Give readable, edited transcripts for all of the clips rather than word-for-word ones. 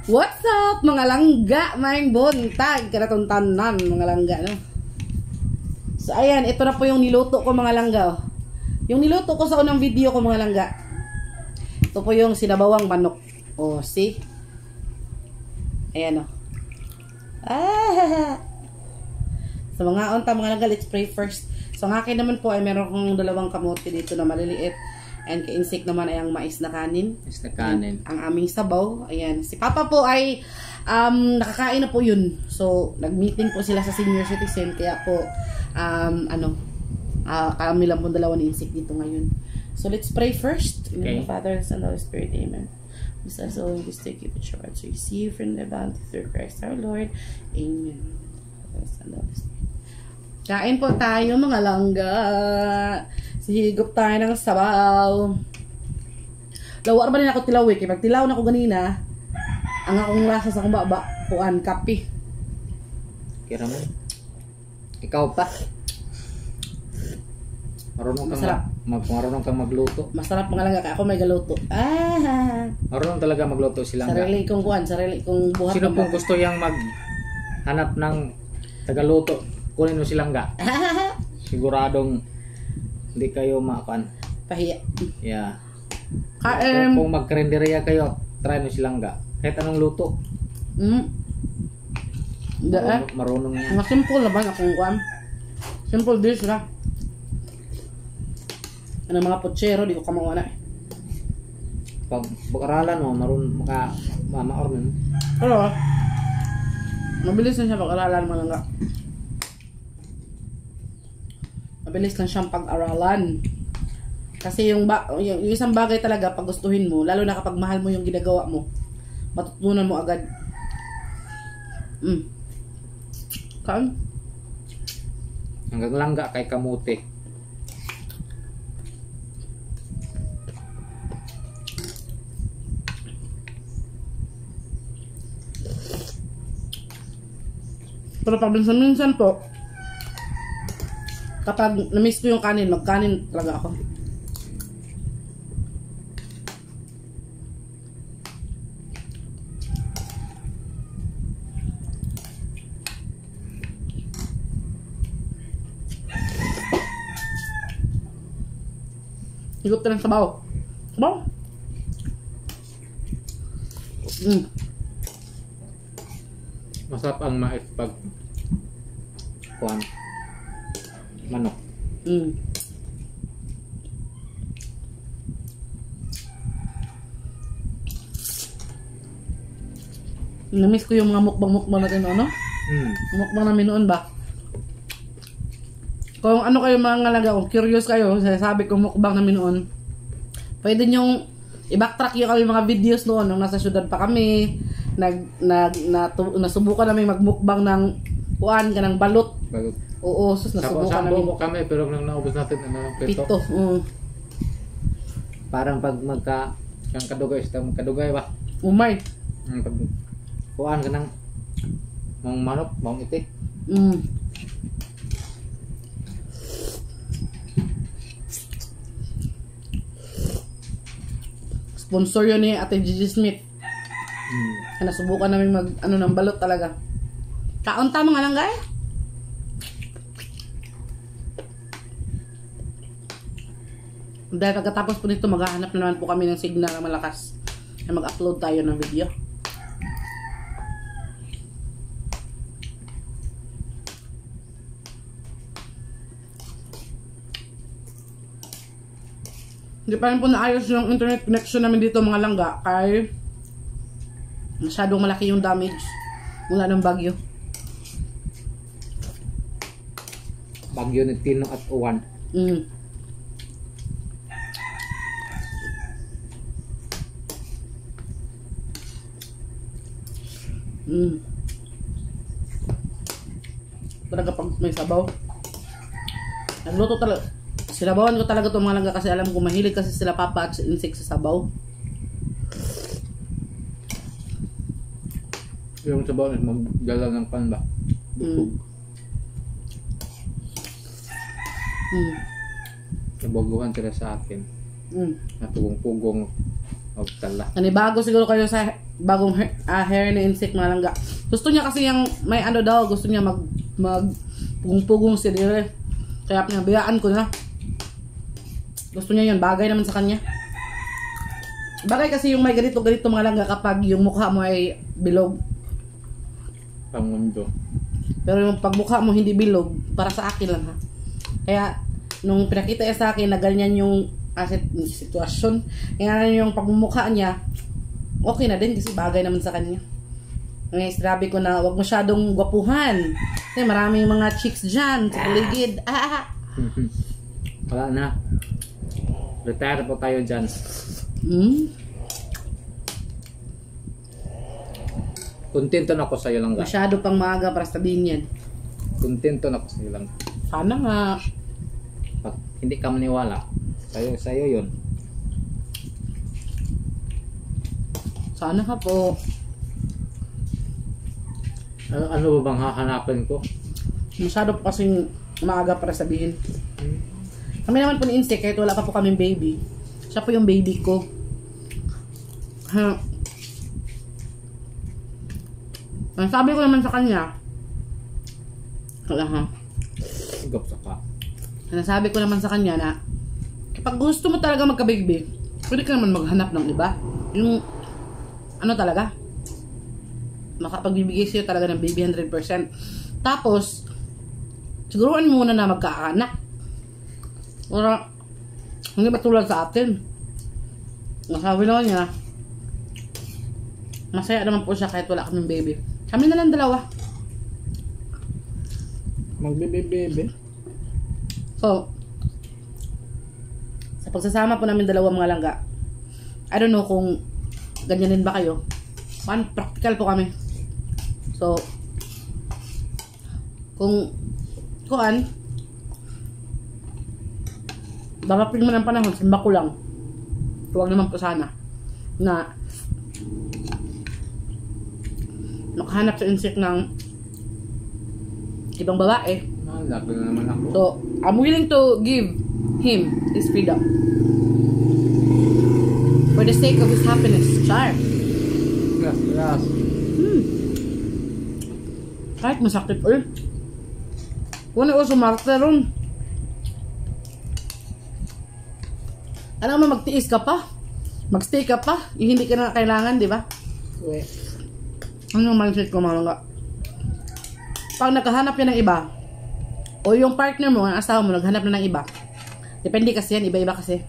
What's up mga langga, maing buntag, karatuntanan mga langga, no? So ayan, ito na po yung niluto ko mga langga, oh. Yung niluto ko sa unang video ko mga langga. Ito po yung sinabawang manok. Oh, see? Ayan, oh. So mga unta mga langga, let's pray first. So ang akin naman po ay meron kong dalawang kamote dito na maliliit. And kainsik naman ay ang mais na kanin. Mais na kanin. Ang aming sabaw. Ayan. Si Papa po ay nakakain na po yun. So, nag-meeting po sila sa senior citizen. Kaya po, kami lang po dalawa ni insik dito ngayon. So, let's pray first. In the name of the Father, Son, and Holy Spirit. Amen. We say so in this day, keep it short. So, receive from the bounty through Christ our Lord. Amen. Father, Son, and Holy Spirit. Kain po tayo mga langga. Higop tayo ng sabaw. Lawar ba rin ako tilaw eh. Kaya pag tilaw na ako ganina, ang akong lasa sa kumbaba, puan, kapi. Kira mo. Ikaw pa. Marunong kang magluto. Masarap mga langga. Kaya ako may galuto. Marunong talaga magluto silang sarili kong kuan, sarili kong buhat. Sino pong gusto yung maghanap ng tagaluto? Kunin mo silang ga. Siguradong hindi kayo makan. Pahiya. Yeah. Kung magkarinderya kayo, try mo silang ga. Kahit anong luto. Marunong yan. Mga simple na ba akong kuan? Simple dish na. Ano mga pochero, di ko kamawana eh. Pag pag-aralan mo, marunong mama-or mo. Pero, mabilis na siya pag-aralan mo lang nga. Mabilis lang siyang pag-aralan. Kasi yung isang bagay talaga pag gustuhin mo, lalo na kapag mahal mo yung ginagawa mo, matutunan mo agad. Kaan? Hanggang langga kay kamote. Pero pag minsan po, kapag na-miss ko yung kanin, magkanin talaga ako. Higop ka ng sabaw. Sabaw? Masarap ang mais pag kuwan. Manok. Namiss ko yung mga mukbang natin, ano? Mukbang namin noon ba? Kung ano kayo mga ngalaga, kung curious kayo, sabi ko mukbang namin noon, pwede nyong i-backtrack yung kami mga videos noon, nung nasa syudad pa kami, nasubukan namin magmukbang ng kuan, kanang balot. Oo, sus nasubukan namin. Sampo kami pero nang naubos natin pito. Parang pag kang kadugay ba? Umay. Kuan ka ng manok, mong itik. Sponsor yun ni Ate Gigi Smith. Nasubukan namin ng balot talaga. Kaon ta mga langgay. Dahil pagkatapos po nito, maghahanap na naman po kami ng signal na malakas na mag-upload tayo ng video. Hindi pa rin po naayos yung internet connection namin dito mga langga kay masyadong malaki yung damage mula ng bagyo. Bagyo ni Tino at Uwan. Talaga pag may sabaw, nagluto talaga. Sinabawan ko talaga itong mga langga kasi alam ko mahilig kasi sila papa at insik sa sabaw. Yung sabaw is magdala ng pan ba? Nabaguhan sila sa akin. Napugong-pugong Og tala. Bago siguro kayo sa bagong hair na insect mga langga. Gusto niya kasi yung may ano daw, gusto niya mag pugong-pugong si dire. Kaya pinabayaan ko na. Gusto niya yun, bagay naman sa kanya. Bagay kasi yung may ganito-ganito mga langga kapag yung mukha mo ay bilog. Pangundo. Pero yung pagmukha mo hindi bilog, para sa akin lang ha. Kaya, nung pinakita niya sa akin na ganyan yung sitwasyon, kaya yung pagmumukha niya, okay na din kasi bagay naman sa kanya. Ngayon, sabi ko na wag masyadong gwapuhan. Kasi maraming mga chicks dyan sa paligid. Wala na. Retire po tayo dyan. Kontento na ako sa'yo lang. Masyado pang maaga para sabihin yan. Kontento na ako sa'yo lang. Sana nga. Pag hindi ka maniwala, sa'yo yun. Sana ka po. Ano ba bang hahanapin ko? Masyado po kasing maaga para sabihin. Kami naman po ni Insect, kahit wala pa po kaming baby. Siya po yung baby ko. Ang sabi ko naman sa kanya, wala ha. Sigap sa ka. Nasabi ko naman sa kanya na kapag gusto mo talaga magka-baby, pwede ka naman maghanap ng iba. Yung ano talaga, makapagbibigay sa'yo talaga ng baby 100%. Tapos, siguruan muna na magkaanak. Para, hindi matulad sa atin. Nasabi naman niya, masaya naman po siya kahit wala kaming baby. Kami na lang dalawa. Magbebe-bebe. So, sa pagsasama po namin dalawa mga langga, I don't know kung ganyan din ba kayo. Practical po kami. So, kung darating mo ng panahon, simba ko lang. Huwag naman po sana na makahanap sa insect ng ibang babae. Laki na naman ako. So, I'm willing to give him his freedom for the sake of his happiness. Char. Yes. Kahit masakit ulit. Kung ano sumarte ron. Ano mo, magtiis ka pa? Magstay ka pa? Hindi ka na kailangan, di ba? Ano yung mindset ko mga langga? Pag naghahanap yan ng iba, o yung partner mo, ang asawa mo, naghanap na ng iba, depende kasi yan, iba-iba kasi.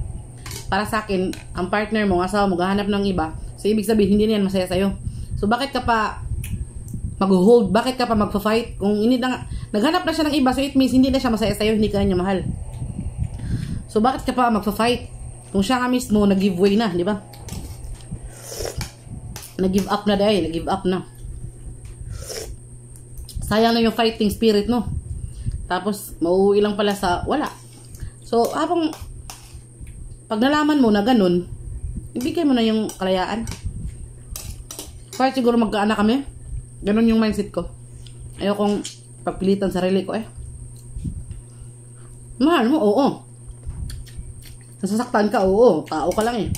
Para sa akin, ang partner mo, ang asawa mo, naghahanap ng iba, so ibig sabihin, hindi na yan masaya sa'yo. So bakit ka pa mag-hold? Bakit ka pa mag-fight? Kung hindi na, naghanap na siya ng iba, so it means hindi na siya masaya sa'yo, hindi ka niya mahal. So bakit ka pa mag-fight? Kung siya nga mismo, nag-giveaway na, di ba? Nag-give up na dahil, nag-give up na. Sayang na yung fighting spirit, no? Tapos, mauuwi lang pala sa wala. So, habang pag nalaman mo na ganun, ibigay mo na yung kalayaan. Kahit siguro magkaanak kami, ganun yung mindset ko. Ayokong pagpilitan sarili ko Mahal mo, oo. Nasasaktan ka, oo. Tao ka lang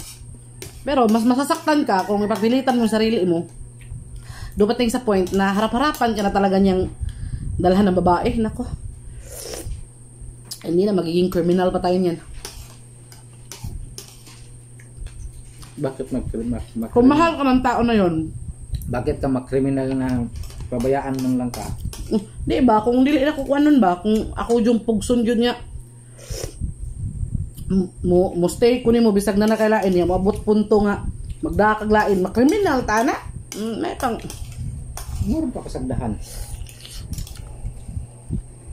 Pero, mas masasaktan ka kung ipagpilitan mo yung sarili mo. Dumating sa point na harap-harapan ka na talaga niyang dalhan ng babae. Nako. Hindi na, magiging criminal pa tayo niyan. Bakit Kung mahal ka ng tao na yon, bakit ka makriminal na pabayaan mo lang ka? Di ba? Kung dili na kukuha nun ba? Kung ako yung pugson yun niya, mo stay kunin mo bisag na nakailain niya, maabot punto nga, magdakaglain, makriminal, tana. May pang muro pa kasagdahan.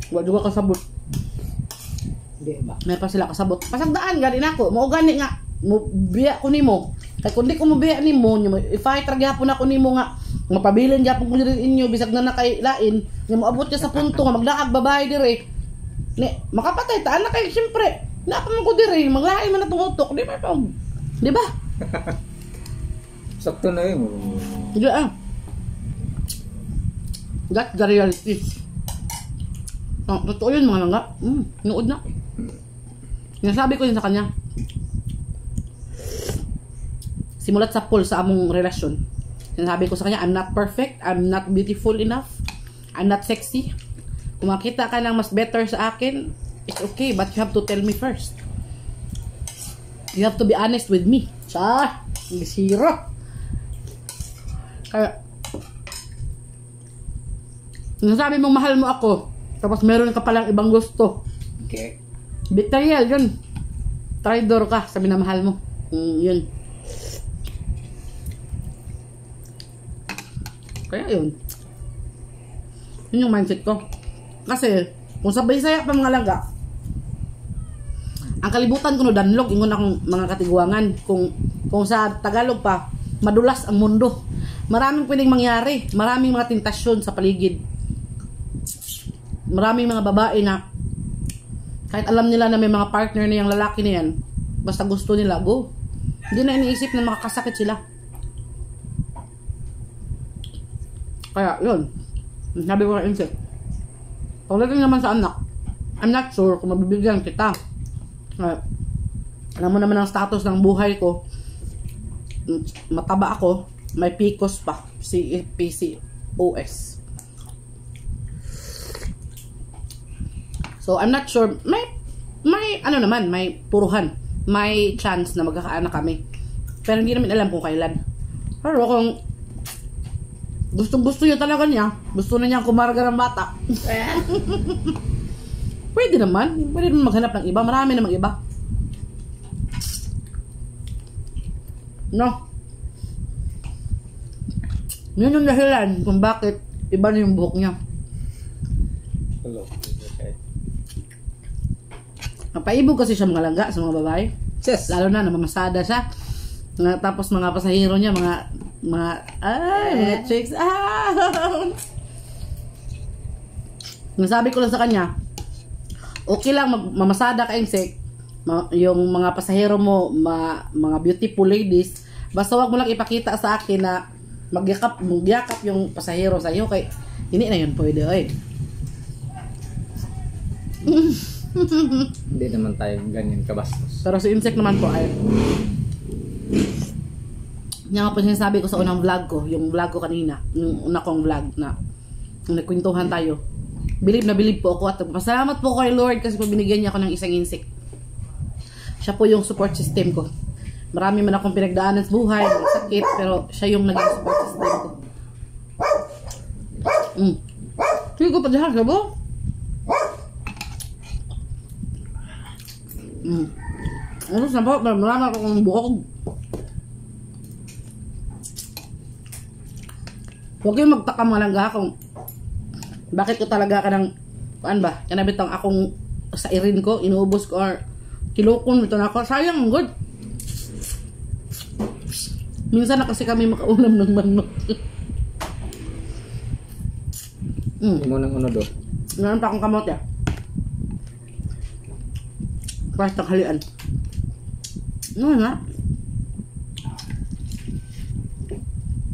Wa juga kasabot. Di ba? May pa sila kasabot. Pasagdaan gani nako. Mao gani nga mo biya ko nimo. Kay kun di ko mo biya nimo, i-fight ra gyapon ako nimo nga mapabilin gyapon ko diri inyo bisag na nakailain, nga moabot ka sa punto nga magdakag babae dire. Ni makapatay ta na kay syempre. Na pa man ko dire, maglain man atong utok, di ba pa? Di ba? Sakto na yun. Hindi That's the reality. Totoo yun mga langga. Nood na. Nasabi ko yun sa kanya. Simulat sa pool sa among relasyon. Sinasabi ko sa kanya, I'm not perfect, I'm not beautiful enough, I'm not sexy. Kung makita ka ng mas better sa akin, it's okay, but you have to tell me first. You have to be honest with me. Siya, bisira. Kaya, sinasabi mong mahal mo ako, tapos meron ka palang ibang gusto. Okay. Betrayal, yun. Traitor ka sa minamahal mo. Yun. Kaya yun. Yun yung mindset ko. Kasi, kung sabay saya pa mga langga, ang kalibutan ko no danlog, ingon akong mga katiguangan. Kung sa Tagalog pa, madulas ang mundo. Maraming pwedeng mangyari. Maraming mga tentasyon sa paligid. Maraming mga babae na kahit alam nila na may mga partner na yung lalaki na yan, basta gusto nila, go. Hindi na iniisip na makakasakit sila. Kaya, yun. Sabi ko kay Insek, pagdating naman sa anak, I'm not sure kung mabibigyan kita. Alam mo naman ang status ng buhay ko. Mataba ako. May PCOS pa. PCOS. So, I'm not sure. May ano naman, may puruhan. May chance na magkakaanak kami. Pero hindi namin alam kung kailan. Pero kung gusto niya talaga niya, gusto na niya kumarga ng bata, pwede naman maghanap ng iba. Marami namang iba. No? Yun yung dahilan kung bakit iba na yung buhok niya. Hello. Okay. Napaibog kasi siya mga langga sa mga babae. Yes. Lalo na namamasada siya. Tapos mga pasahero niya, mga chicks. Nasabi ko lang sa kanya, okay lang mamasada ka, Insek. Yung mga pasahero mo, mga beautiful ladies, basta wag mo lang ipakita sa akin na magyakap yung pasahero sa iyo, kay hindi na yun pwede, oy. Hindi naman tayo ganyan kabastos. Pero si Insek naman po ay yan nga po sinasabi ko sa unang vlog ko, yung vlog ko kanina, yung una kong vlog na nagkwentuhan tayo. Believe na believe po ako at pasalamat po kay Lord kasi po binigyan niya ako ng isang Insek. Siya po yung support system ko. Marami man akong pinagdaanan sa buhay, sakit, pero siya yung naging support system ko. Sige ko pa dyan, sabo? Ano sa po, marami akong buhok. Huwag kayong magtaka mga langga kung bakit ko talaga ka ng kanabit ang akong sa irin ko, inuubos ko or kilukon ito na ako. Sayang, good. Minsan na kasi kami makaulam ng manok. Hindi mo nang uno do. Ngayon pa akong kamot ya. Pas tanghalian. Ano nga?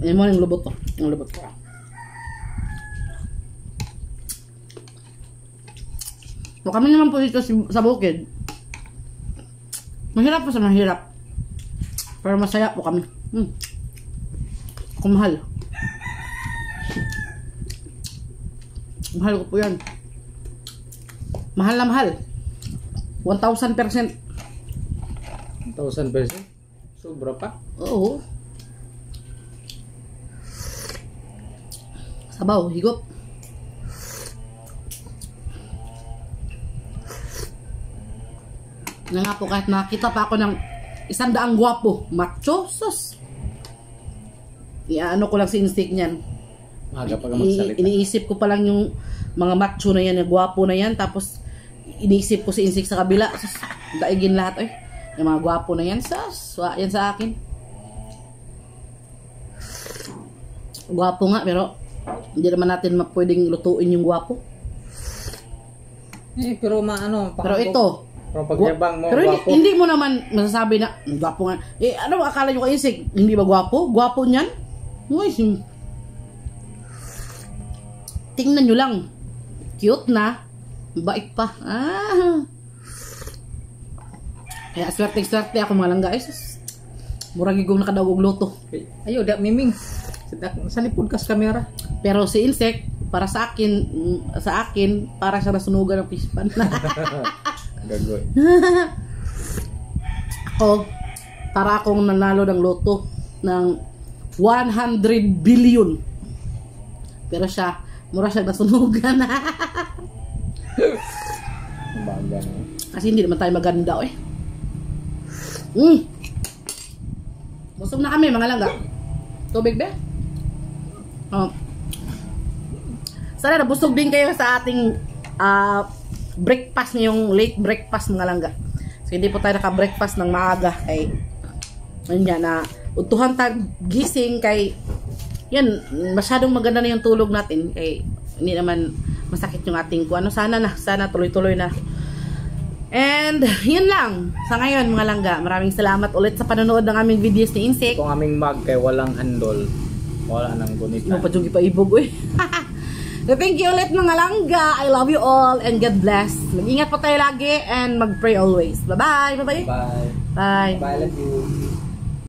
Ayan mo yung lubot ko. Yung lubot ko. So kami naman po dito sa bukid. Mahirap po sa mahirap. Pero masaya po kami. Ako mahal. Mahal ko po yan. Mahal na mahal. 1,000%. 1,000%? Sobra pa? Oo. Sabaw, higop. Na nga po, kahit nakita pa ako ng 100 gwapo, macho, sus. Ano ko lang si instinct niyan. Maaga pa ka magsalita. Iniisip ko pa lang yung mga macho na yan, yung gwapo na yan, tapos iniisip ko si instinct sa kabila. Sus, daigin lahat, yung mga gwapo na yan, sus, yan sa akin. Gwapo nga, pero hindi naman natin pwedeng lutuin yung gwapo. Pero pero ito, pero pagyabang mo, pero gwapo. hindi mo naman masasabi na gwapo nga. Ano akala nyo kayo, Insek? Hindi ba gwapo? Gwapo niyan? Uy, tingnan nyo lang. Cute na. Bait pa. Kaya swerte ako mga langga. Murag igong nakadawog loto. Ayo, da miming. Sa lipod kas kamera. Pero si Insect, para sa akin, para siya nasunugan ng pispan. Gagoy. Ako, para akong nanalo ng loto ng 100 billion. Pero siya, mura siya nasunugan. Baga na. Kasi hindi naman tayo maganda eh. Busog na kami mga langga. Tubig ba? Oh. Sana nabusog din kayo sa ating breakfast ngayong late breakfast mga langga. So hindi po tayo naka-breakfast ng maaga kay yan na utuhan tag gising kay yan masyadong maganda na yung tulog natin kay hindi naman masakit yung ating kuano. Sana tuloy-tuloy na. And yun lang sa ngayon mga langga. Maraming salamat ulit sa panonood ng aming videos ni Insect. Kung aming mag kay walang handle, wala nang gunita. Mo pa jud ipaibog oy. So thank you ulit mga langga. I love you all and God bless. Mag-ingat po tayo lagi and mag-pray always. Bye-bye. Bye-bye. Bye. Bye. Bye, love you.